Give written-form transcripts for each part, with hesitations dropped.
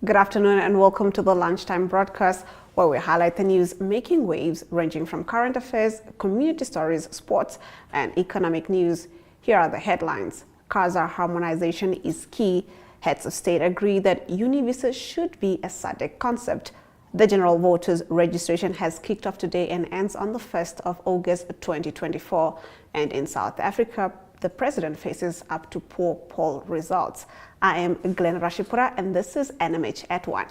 Good afternoon and welcome to the Lunchtime broadcast, where we highlight the news making waves ranging from current affairs, community stories, sports, and economic news. Here are the headlines. KAZA harmonization is key. Heads of state agree that Univisa should be a sadc concept. The general voters registration has kicked off today and ends on the 1st of August 2024. And in South Africa, the president faces up to poor poll results. I am Glen-Nora Tjipura and this is NMH at 1.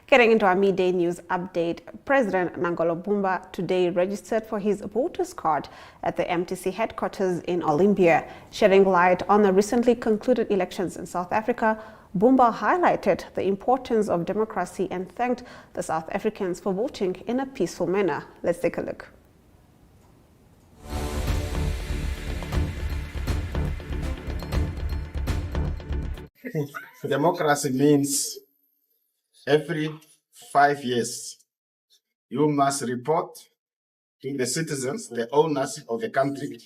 Getting into our midday news update, President Nangolo Bumba today registered for his voters card at the MTC headquarters in Olympia. Shedding light on the recently concluded elections in South Africa, Bumba highlighted the importance of democracy and thanked the South Africans for voting in a peaceful manner. Let's take a look. Democracy means every 5 years, you must report to the citizens, the owners of the country,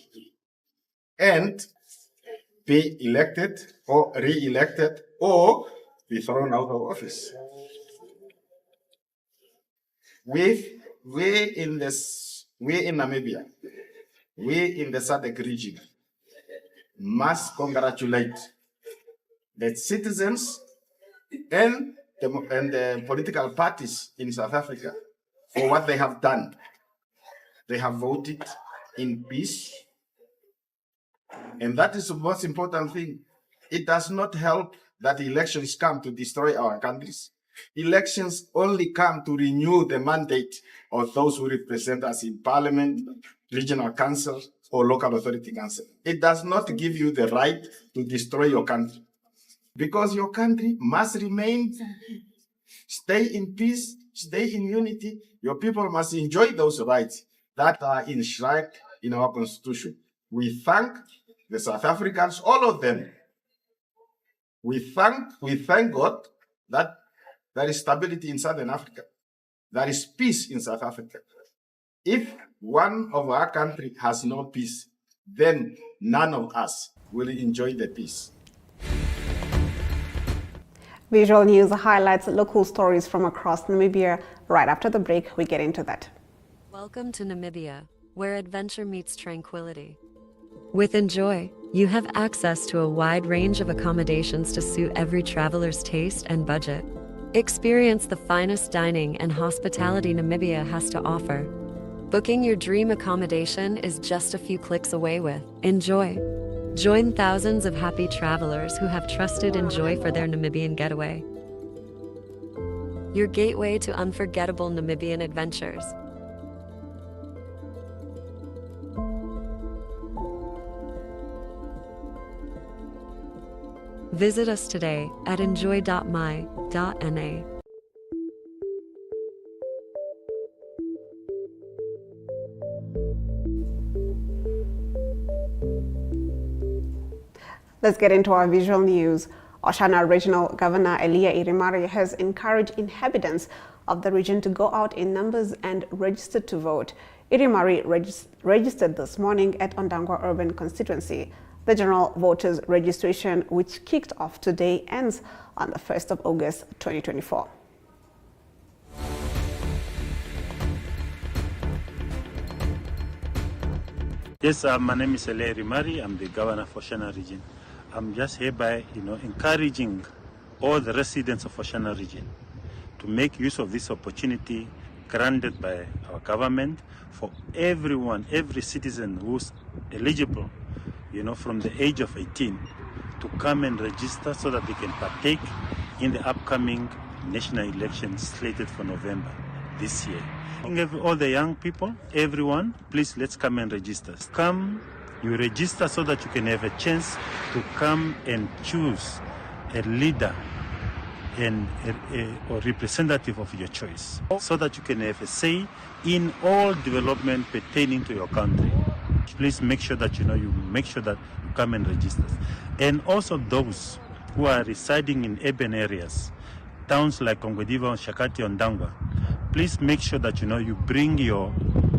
and be elected or re-elected or be thrown out of office. We in Namibia, we in the sadc region must congratulate the citizens and the political parties in South Africa for what they have done. They have voted in peace, and that is the most important thing. It does not help that elections come to destroy our countries. Elections only come to renew the mandate of those who represent us in parliament, regional council, or local authority council. It does not give you the right to destroy your country, because your country must remain, stay in peace, stay in unity. Your people must enjoy those rights that are enshrined in our constitution. We thank the South Africans, all of them. We thank God that there is stability in Southern Africa. There is peace in South Africa. If one of our country has no peace, then none of us will enjoy the peace. Visual News highlights local stories from across Namibia. Right after the break, we get into that. Welcome to Namibia, where adventure meets tranquility. With Enjoy, you have access to a wide range of accommodations to suit every traveler's taste and budget. Experience the finest dining and hospitality Namibia has to offer. Booking your dream accommodation is just a few clicks away with Enjoy. Join thousands of happy travelers who have trusted Enjoy for their Namibian getaway. Your gateway to unforgettable Namibian adventures. Visit us today at enjoy.my.na. Let's get into our visual news. Oshana Regional Governor Elia Irimari has encouraged inhabitants of the region to go out in numbers and register to vote. Irimari registered this morning at Ondangwa Urban Constituency. The general voters registration, which kicked off today, ends on the 1st of August 2024. Yes, my name is Elia Irimari. I'm the governor of Oshana region. I'm just hereby, encouraging all the residents of Oshana region to make use of this opportunity granted by our government for everyone, every citizen who's eligible, from the age of 18 to come and register so that they can partake in the upcoming national elections slated for November this year. All the young people, everyone, please let's come and register. Come, you register so that you can have a chance to come and choose a leader and or representative of your choice, so that you can have a say in all development pertaining to your country. Please make sure that you come and register. And also those who are residing in urban areas, towns like Kongwediva, Shakati, and Ondangwa, please make sure that you bring your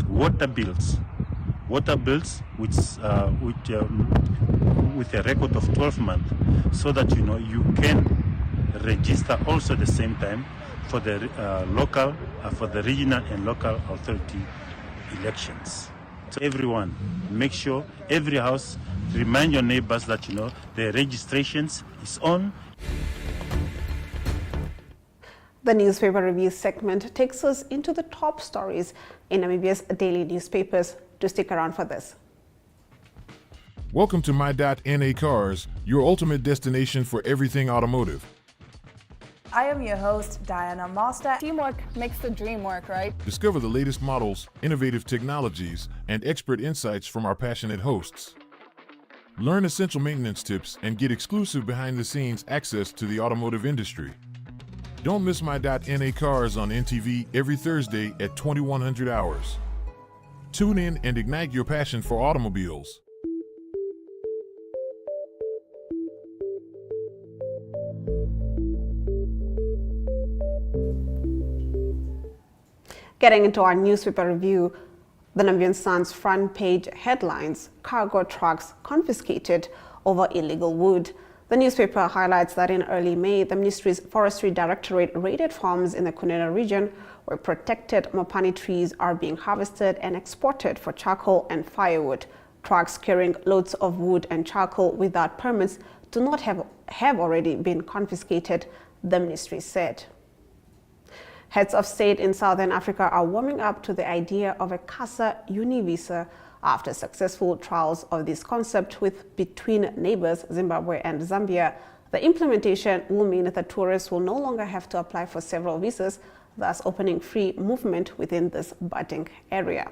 water bills with a record of 12 months, so that you can register also at the same time for the for the regional and local authority elections. So everyone, make sure every house, remind your neighbors that the registrations is on. The newspaper review segment takes us into the top stories in Namibia's daily newspapers. Do stick around for this. Welcome to My.NA Cars, your ultimate destination for everything automotive. I am your host, Diana Master. Teamwork makes the dream work, right? Discover the latest models, innovative technologies, and expert insights from our passionate hosts. Learn essential maintenance tips and get exclusive behind-the-scenes access to the automotive industry. Don't miss My.NA Cars on NTV every Thursday at 2100 hours. Tune in and ignite your passion for automobiles. Getting into our newspaper review, the Namibian Sun's front page headlines: cargo trucks confiscated over illegal wood. The newspaper highlights that in early May, the ministry's forestry directorate raided farms in the Kunene region where protected mopani trees are being harvested and exported for charcoal and firewood. Trucks carrying loads of wood and charcoal without permits do not have already been confiscated, the ministry said. Heads of state in Southern Africa are warming up to the idea of a KAZA Univisa after successful trials of this concept between neighbors Zimbabwe and Zambia. The implementation will mean that tourists will no longer have to apply for several visas, thus opening free movement within this budding area.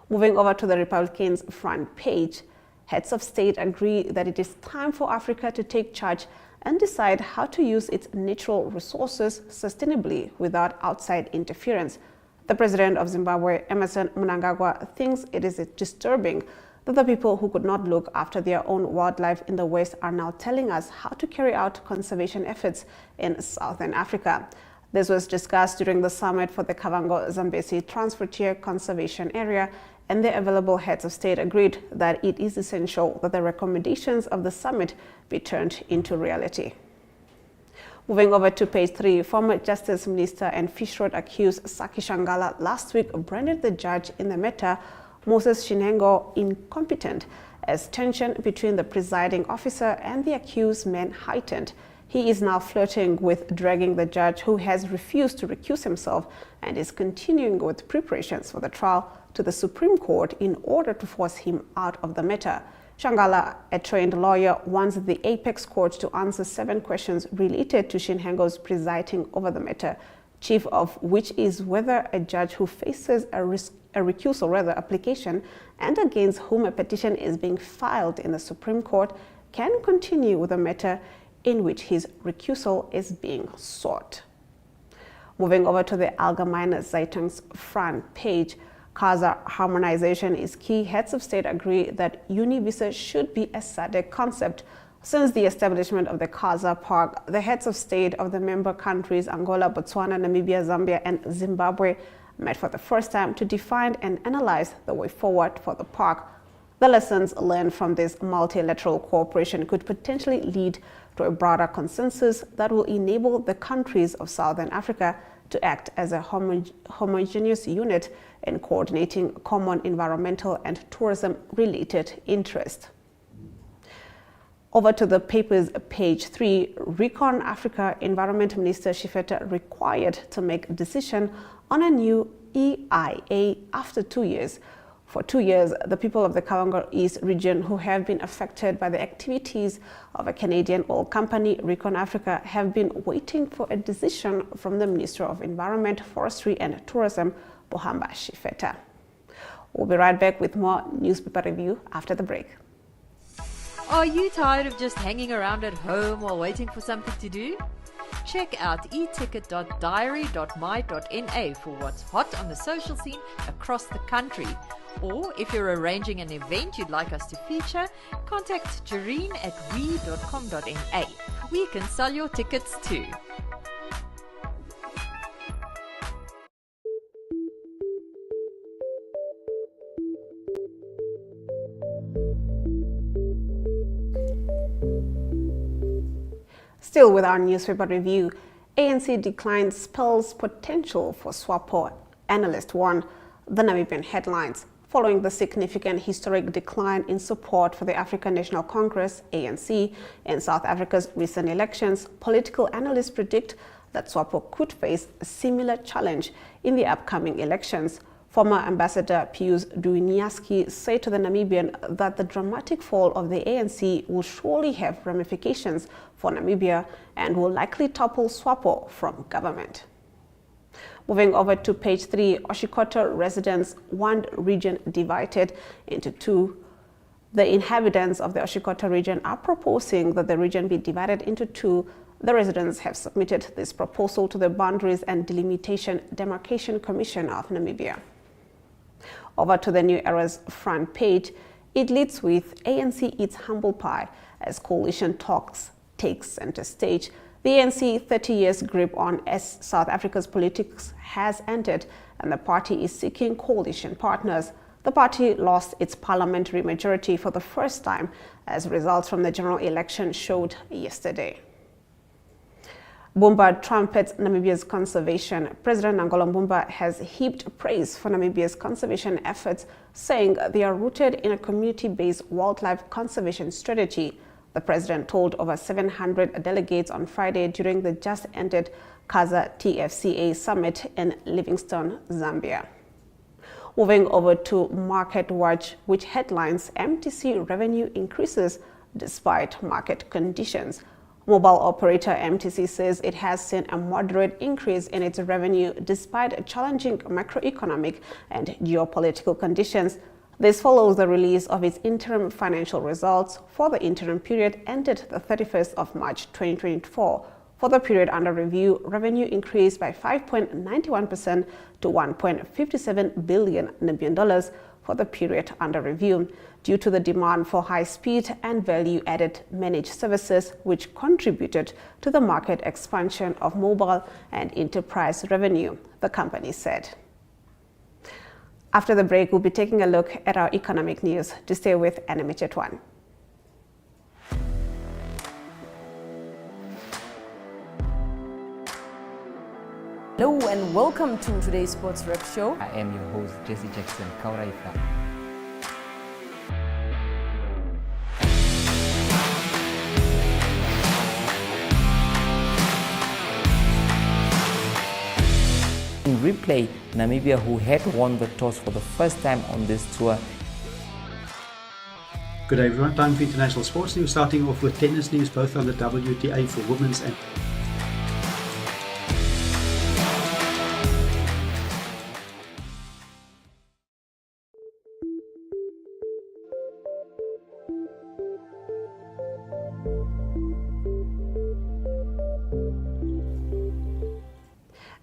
Moving over to the Republicans' front page, heads of state agree that it is time for Africa to take charge and decide how to use its natural resources sustainably without outside interference. The president of Zimbabwe, Emmerson Mnangagwa, thinks it is disturbing that the people who could not look after their own wildlife in the West are now telling us how to carry out conservation efforts in Southern Africa. This was discussed during the summit for the Kavango-Zambezi Transfrontier Conservation Area, and the available heads of state agreed that it is essential that the recommendations of the summit be turned into reality. Moving over to page 3, former Justice Minister and Fish Road accused Saki Shangala last week branded the judge in the matter, Moses Shinengo, incompetent as tension between the presiding officer and the accused men heightened. He is now flirting with dragging the judge, who has refused to recuse himself and is continuing with preparations for the trial, to the Supreme Court in order to force him out of the matter. Shangala, a trained lawyer, wants the Apex Court to answer 7 questions related to Shinengo's presiding over the matter, chief of which is whether a judge who faces a recusal application and against whom a petition is being filed in the Supreme Court can continue with a matter in which his recusal is being sought. Moving over to the Allgemeine Zeitung's front page, KAZA harmonization is key. Heads of state agree that Univisa should be a SADC concept. Since the establishment of the KAZA Park, the heads of state of the member countries Angola, Botswana, Namibia, Zambia, and Zimbabwe met for the first time to define and analyze the way forward for the park. The lessons learned from this multilateral cooperation could potentially lead to a broader consensus that will enable the countries of Southern Africa to act as a homogeneous unit in coordinating common environmental and tourism-related interests. Over to the paper's page 3, Recon Africa Environment Minister Shifeta required to make a decision on a new EIA after 2 years. For 2 years, the people of the Kavango East region who have been affected by the activities of a Canadian oil company, Recon Africa, have been waiting for a decision from the Minister of Environment, Forestry and Tourism, Bohamba Shifeta. We'll be right back with more newspaper review after the break. Are you tired of just hanging around at home while waiting for something to do? Check out eticket.diary.my.na for what's hot on the social scene across the country. Or if you're arranging an event you'd like us to feature, contact Jareen at we.com.na. We can sell your tickets too. Still with our newspaper review, ANC declines spells potential for SWAPO, analyst warn. The Namibian headlines. Following the significant historic decline in support for the African National Congress, ANC, in South Africa's recent elections, political analysts predict that SWAPO could face a similar challenge in the upcoming elections. Former Ambassador Pius Duiniaski said to the Namibian that the dramatic fall of the ANC will surely have ramifications for Namibia and will likely topple SWAPO from government. Moving over to page 3, Oshikoto residents want region divided into two. The inhabitants of the Oshikoto region are proposing that the region be divided into two. The residents have submitted this proposal to the Boundaries and Demarcation Commission of Namibia. Over to the New Era's front page, it leads with ANC eats humble pie as coalition talks takes center stage. The ANC 30 years grip on South Africa's politics has ended and the party is seeking coalition partners. The party lost its parliamentary majority for the first time as results from the general election showed yesterday. Bumba trumpets Namibia's conservation. President Nangola Bumba has heaped praise for Namibia's conservation efforts, saying they are rooted in a community-based wildlife conservation strategy. The president told over 700 delegates on Friday during the just-ended KAZA TFCA summit in Livingstone, Zambia. Moving over to Market Watch, which headlines MTC revenue increases despite market conditions. Mobile operator MTC says it has seen a moderate increase in its revenue despite challenging macroeconomic and geopolitical conditions. This follows the release of its interim financial results for the interim period ended the 31st of March 2024. For the period under review, revenue increased by 5.91% to $1.57 billion Namibian for the period under review, due to the demand for high-speed and value-added managed services, which contributed to the market expansion of mobile and enterprise revenue, the company said. After the break, we'll be taking a look at our economic news. To stay with NMH at 1. Hello and welcome to today's Sports Rep Show. I am your host, Jesse Jackson Kauraifa. In replay, Namibia, who had won the toss for the first time on this tour. Good day everyone, time for international sports news, starting off with tennis news, both on the WTA for women's and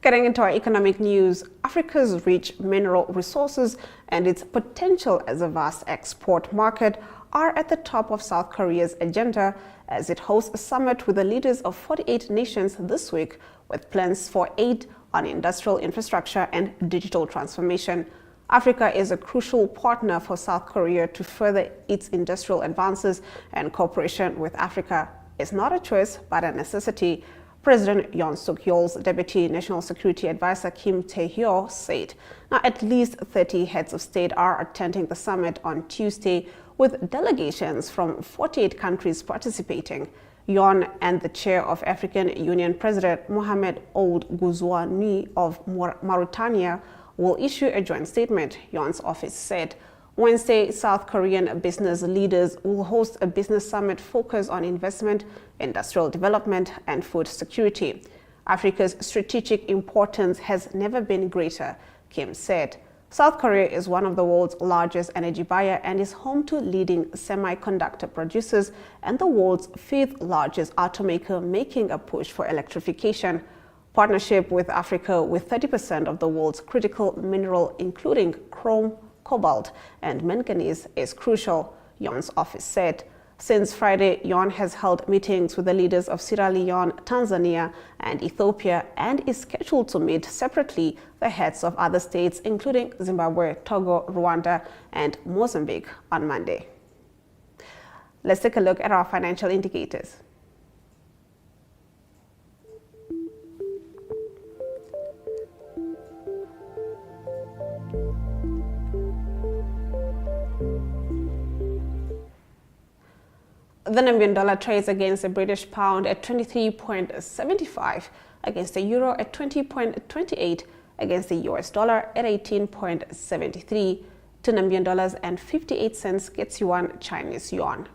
Getting into our economic news, Africa's rich mineral resources and its potential as a vast export market are at the top of South Korea's agenda as it hosts a summit with the leaders of 48 nations this week with plans for aid on industrial infrastructure and digital transformation. Africa is a crucial partner for South Korea to further its industrial advances, and cooperation with Africa is not a choice but a necessity. President Yoon Suk-yeol's Deputy National Security Advisor Kim Tae-hyo said. Now, at least 30 heads of state are attending the summit on Tuesday, with delegations from 48 countries participating. Yoon and the chair of African Union President Mohamed Ould Ghazouani of Mauritania will issue a joint statement, Yoon's office said. Wednesday, South Korean business leaders will host a business summit focused on investment, industrial development, and food security. Africa's strategic importance has never been greater, Kim said. South Korea is one of the world's largest energy buyer and is home to leading semiconductor producers and the world's fifth largest automaker, making a push for electrification. Partnership with Africa, with 30% of the world's critical mineral, including chrome, cobalt, and manganese, is crucial, Yoon's office said. Since Friday, Yoon has held meetings with the leaders of Sierra Leone, Tanzania, and Ethiopia, and is scheduled to meet separately the heads of other states, including Zimbabwe, Togo, Rwanda, and Mozambique on Monday. Let's take a look at our financial indicators. The Namibian dollar trades against the British pound at 23.75, against the euro at 20.28, against the US dollar at 18.73. 2 Namibian dollars and 58 cents gets you 1 Chinese yuan.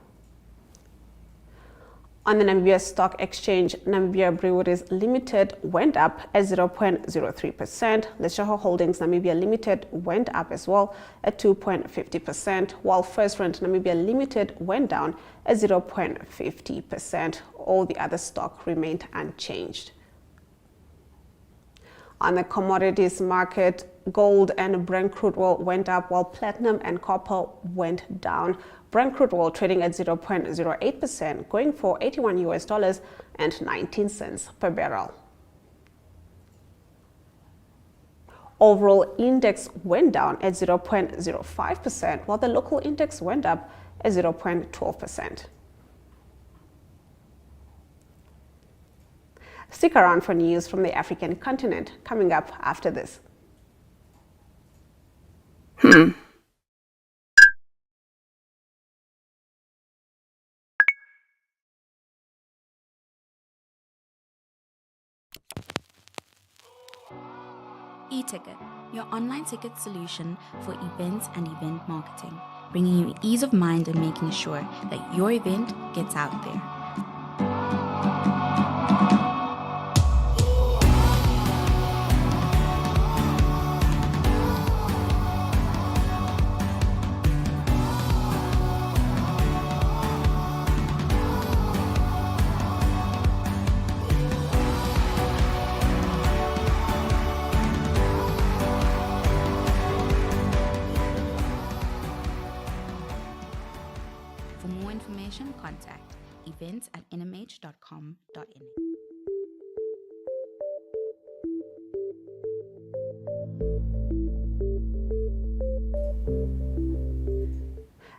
On the Namibia Stock Exchange, Namibia Breweries Limited went up at 0.03%. Leshoho Holdings Namibia Limited went up as well at 2.50%, while First Rent Namibia Limited went down at 0.50%. All the other stock remained unchanged. On the commodities market, gold and Brent crude oil went up while platinum and copper went down. Brent crude oil trading at 0.08%, going for $81 and 19 cents per barrel. Overall index went down at 0.05%, while the local index went up at 0.12%. Stick around for news from the African continent coming up after this. E-Ticket, your online ticket solution for events and event marketing, bringing you ease of mind and making sure that your event gets out there. For more information, contact events@nmh.com.na.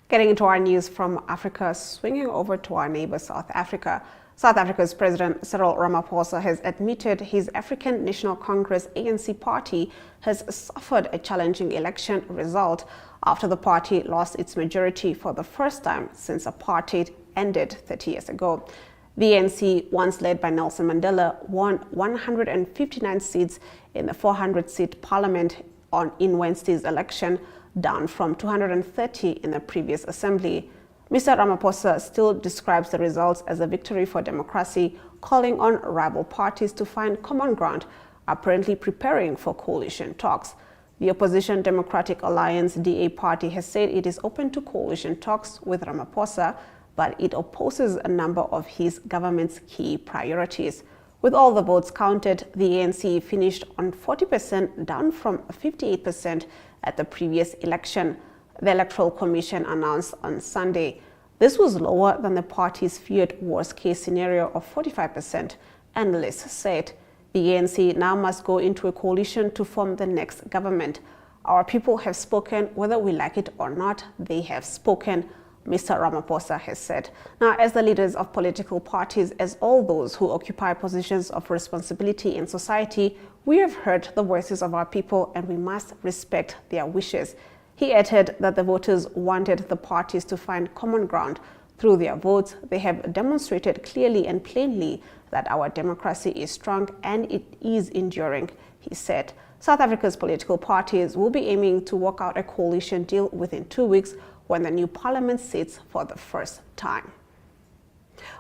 Getting into our news from Africa, swinging over to our neighbor South Africa. South Africa's President Cyril Ramaphosa has admitted his African National Congress ANC party has suffered a challenging election result after the party lost its majority for the first time since apartheid ended 30 years ago. The ANC, once led by Nelson Mandela, won 159 seats in the 400-seat parliament in Wednesday's election, down from 230 in the previous assembly. Mr. Ramaphosa still describes the results as a victory for democracy, calling on rival parties to find common ground, apparently preparing for coalition talks. The opposition Democratic Alliance DA party has said it is open to coalition talks with Ramaphosa, but it opposes a number of his government's key priorities. With all the votes counted, the ANC finished on 40%, down from 58% at the previous election, the Electoral Commission announced on Sunday. This was lower than the party's feared worst-case scenario of 45%, analysts said. The ANC now must go into a coalition to form the next government. Our people have spoken, whether we like it or not, they have spoken, Mr. Ramaphosa has said. Now, as the leaders of political parties, as all those who occupy positions of responsibility in society, we have heard the voices of our people and we must respect their wishes. He added that the voters wanted the parties to find common ground. Through their votes, they have demonstrated clearly and plainly that our democracy is strong and it is enduring, he said. South Africa's political parties will be aiming to work out a coalition deal within 2 weeks when the new parliament sits for the first time.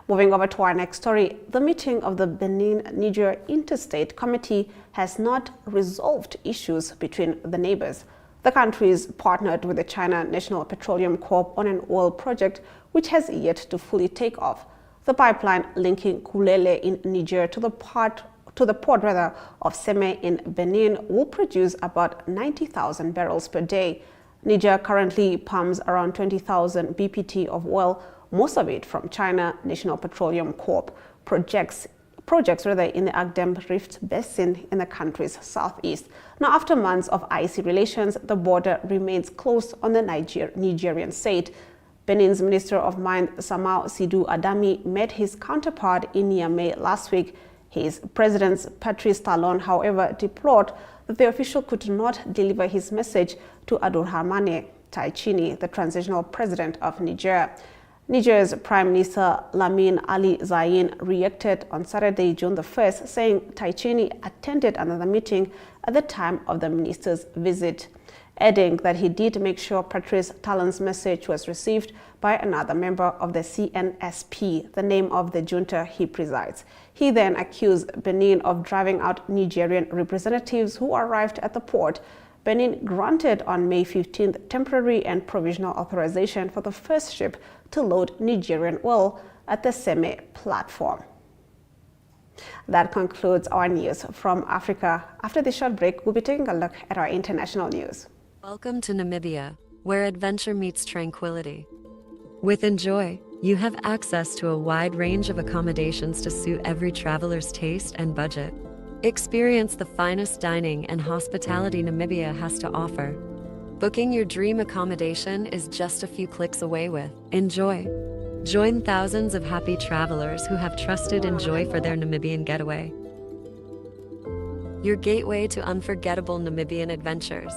Moving over to our next story, the meeting of the Benin-Niger Interstate Committee has not resolved issues between the neighbors. The countries partnered with the China National Petroleum Corp on an oil project which has yet to fully take off. The pipeline linking Kulele in Niger to the port of Seme in Benin will produce about 90,000 barrels per day. Niger currently pumps around 20,000 BPT of oil, most of it from China National Petroleum Corp. Projects in the Agdem Rift Basin in the country's southeast. Now, after months of icy relations, the border remains closed on the Nigerian side. Benin's Minister of Mines, Samau Sidou Adami, met his counterpart in Niamey last week. His president, Patrice Talon, however, deplored that the official could not deliver his message to Abdourahmane Tiani, the transitional president of Niger. Niger's Prime Minister Lamin Ali Zain reacted on Saturday, June the 1st, saying Taicheni attended another meeting at the time of the minister's visit, adding that he did make sure Patrice Talon's message was received by another member of the CNSP, the name of the junta he presides. He then accused Benin of driving out Nigerian representatives who arrived at the port. Benin granted on May 15th temporary and provisional authorization for the first ship to load Nigerian oil at the Seme platform. That concludes our news from Africa. After this short break, we'll be taking a look at our international news. Welcome to Namibia, where adventure meets tranquility. With Enjoy, you have access to a wide range of accommodations to suit every traveler's taste and budget. Experience the finest dining and hospitality Namibia has to offer. Booking your dream accommodation is just a few clicks away with Enjoy. Join thousands of happy travelers who have trusted Enjoy for their Namibian getaway. Your gateway to unforgettable Namibian adventures.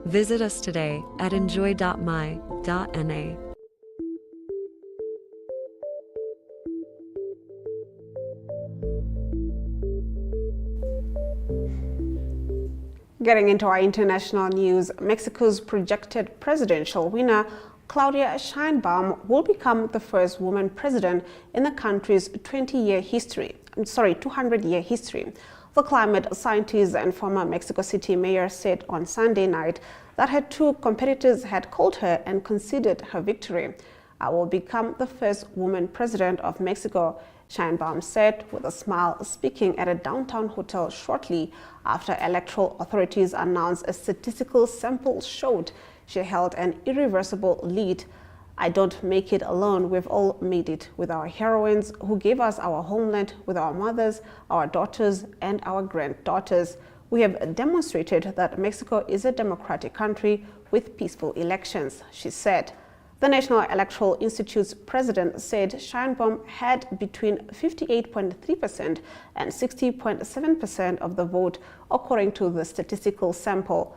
Visit us today at enjoy.my.na. Getting into our international news, Mexico's projected presidential winner, Claudia Sheinbaum, will become the first woman president in the country's 200-year history. The climate scientist and former Mexico City mayor said on Sunday night that her two competitors had called her and considered her victory. "I will become the first woman president of Mexico," Sheinbaum said with a smile, speaking at a downtown hotel shortly after electoral authorities announced a statistical sample showed she held an irreversible lead. "I don't make it alone. We've all made it with our heroines who gave us our homeland, with our mothers, our daughters, and our granddaughters. We have demonstrated that Mexico is a democratic country with peaceful elections," she said. The National Electoral Institute's president said Sheinbaum had between 58.3% and 60.7% of the vote, according to the statistical sample.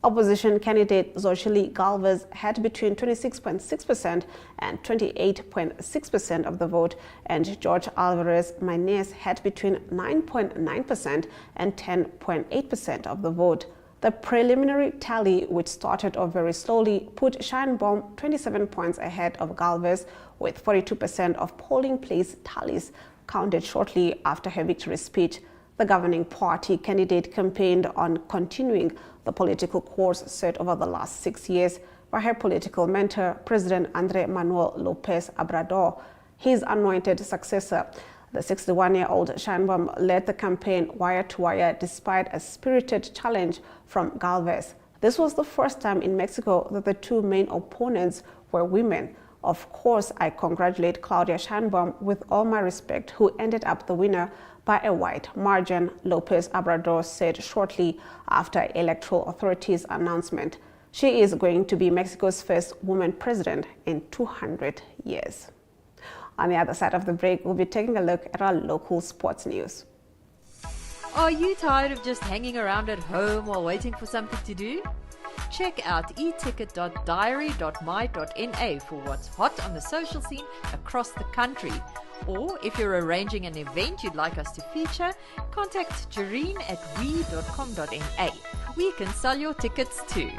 Opposition candidate Xochitl Galvez had between 26.6% and 28.6% of the vote, and George Alvarez Maynez had between 9.9% and 10.8% of the vote. The preliminary tally, which started off very slowly, put Sheinbaum 27 points ahead of Galvez, with 42% of polling place tallies counted shortly after her victory speech. The governing party candidate campaigned on continuing the political course set over the last 6 years by her political mentor, President Andrés Manuel López Obrador, his anointed successor. The 61-year-old Sheinbaum led the campaign wire to wire despite a spirited challenge from Galvez. This was the first time in Mexico that the two main opponents were women. "Of course, I congratulate Claudia Sheinbaum with all my respect, who ended up the winner by a wide margin," López Obrador said shortly after electoral authorities' announcement. She is going to be Mexico's first woman president in 200 years. On the other side of the break, we'll be taking a look at our local sports news. Are you tired of just hanging around at home while waiting for something to do? Check out eticket.diary.my.na for what's hot on the social scene across the country. Or if you're arranging an event you'd like us to feature, contact Jareen at we.com.na. We can sell your tickets too.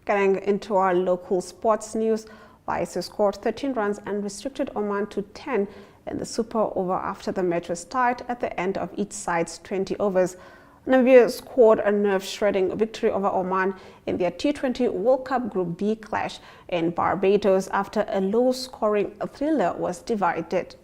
Getting into our local sports news, Vice scored 13 runs and restricted Oman to 10 in the Super Over after the match was tied at the end of each side's 20 overs. Namibia scored a nerve-shredding victory over Oman in their T20 World Cup Group B clash in Barbados after a low-scoring thriller was decided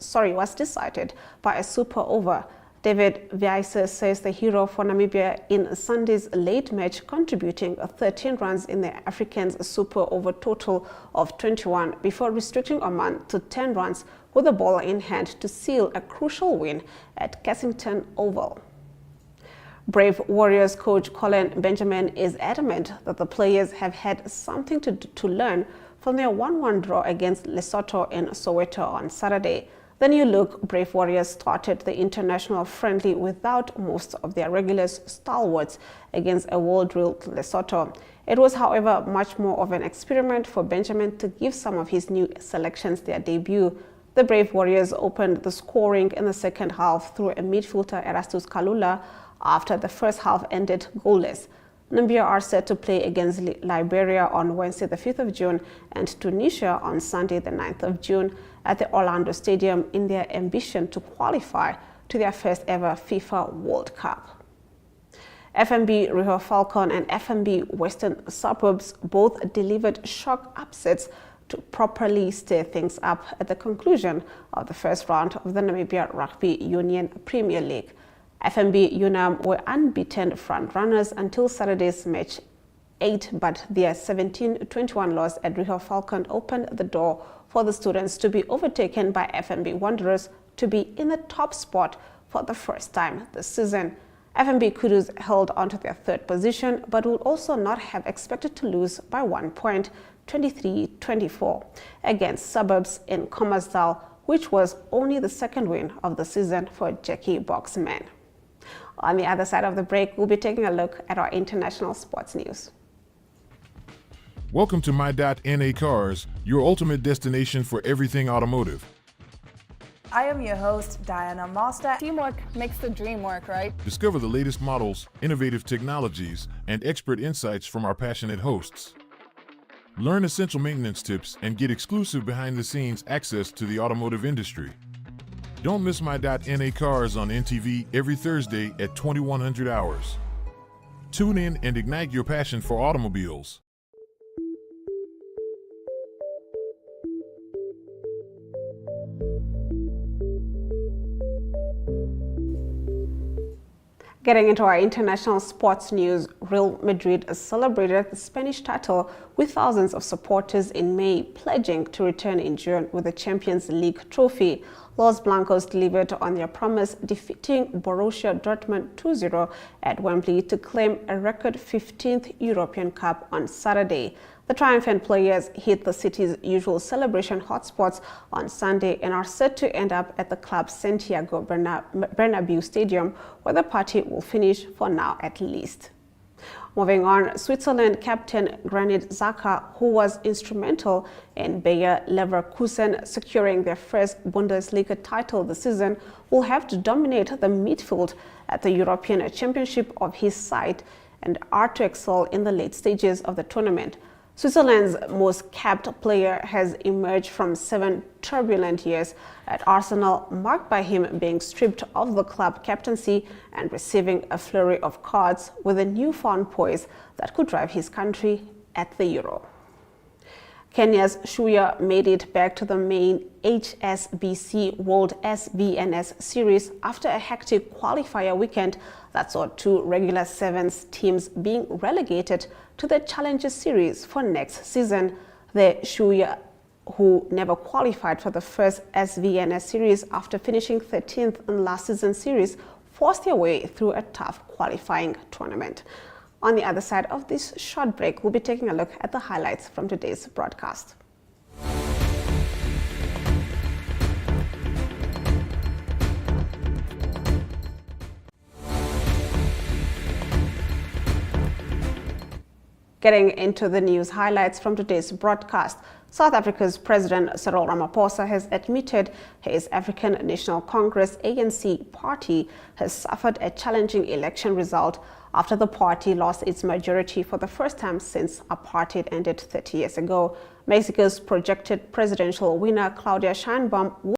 by a super over. David Vice says the hero for Namibia in Sunday's late match, contributing 13 runs in the Africans' super over total of 21 before restricting Oman to 10 runs with the ball in hand to seal a crucial win at Kensington Oval. Brave Warriors coach Colin Benjamin is adamant that the players have had something to learn from their 1-1 draw against Lesotho in Soweto on Saturday. The new look Brave Warriors started the international friendly without most of their regular stalwarts against a well-drilled Lesotho. It was, however, much more of an experiment for Benjamin to give some of his new selections their debut. The Brave Warriors opened the scoring in the second half through a midfielder Erastus Kalula after the first half ended goalless. Namibia are set to play against Liberia on Wednesday the 5th of June and Tunisia on Sunday the 9th of June at the Orlando Stadium in their ambition to qualify to their first ever FIFA World Cup. FNB Resul Falcon and FNB Western Suburbs both delivered shock upsets to properly stir things up at the conclusion of the first round of the Namibia Rugby Union Premier League. FNB UNAM were unbeaten front-runners until Saturday's match 8, but their 17-21 loss at Resul Falcon opened the door for the students to be overtaken by FNB Wanderers to be in the top spot for the first time this season. FNB Kudus held onto their third position, but would also not have expected to lose by 1 point, 23-24, against Suburbs in Kommersdal, which was only the second win of the season for Jackie Boxman. On the other side of the break, we'll be taking a look at our international sports news. Welcome to My.NA Cars, your ultimate destination for everything automotive. I am your host, Diana Master. Teamwork makes the dream work, right? Discover the latest models, innovative technologies, and expert insights from our passionate hosts. Learn essential maintenance tips and get exclusive behind-the-scenes access to the automotive industry. Don't miss My.NA Cars on NTV every Thursday at 2100 hours. Tune in and ignite your passion for automobiles. Getting into our international sports news, Real Madrid celebrated the Spanish title with thousands of supporters in May, pledging to return in June with the Champions League trophy. Los Blancos delivered on their promise, defeating Borussia Dortmund 2-0 at Wembley to claim a record 15th European Cup on Saturday. The triumphant players hit the city's usual celebration hotspots on Sunday and are set to end up at the club's Santiago Bernabeu Stadium, where the party will finish for now at least. Moving on, Switzerland captain Granit Xhaka, who was instrumental in Bayer Leverkusen securing their first Bundesliga title this season, will have to dominate the midfield at the European Championship of his side and are to excel in the late stages of the tournament. Switzerland's most capped player has emerged from 7 turbulent years at Arsenal, marked by him being stripped of the club captaincy and receiving a flurry of cards with a newfound poise that could drive his country at the Euro. Kenya's Shuya made it back to the main HSBC World SVNS Series after a hectic qualifier weekend that saw 2 regular sevens teams being relegated to the Challenger Series for next season. The Shuya, who never qualified for the first SVNS Series after finishing 13th in last season's series, forced their way through a tough qualifying tournament. On the other side of this short break, we'll be taking a look at the highlights from today's broadcast. Getting into the news highlights from today's broadcast, South Africa's President Cyril Ramaphosa has admitted his African National Congress ANC party has suffered a challenging election result after the party lost its majority for the first time since apartheid ended 30 years ago. Mexico's projected presidential winner Claudia Sheinbaum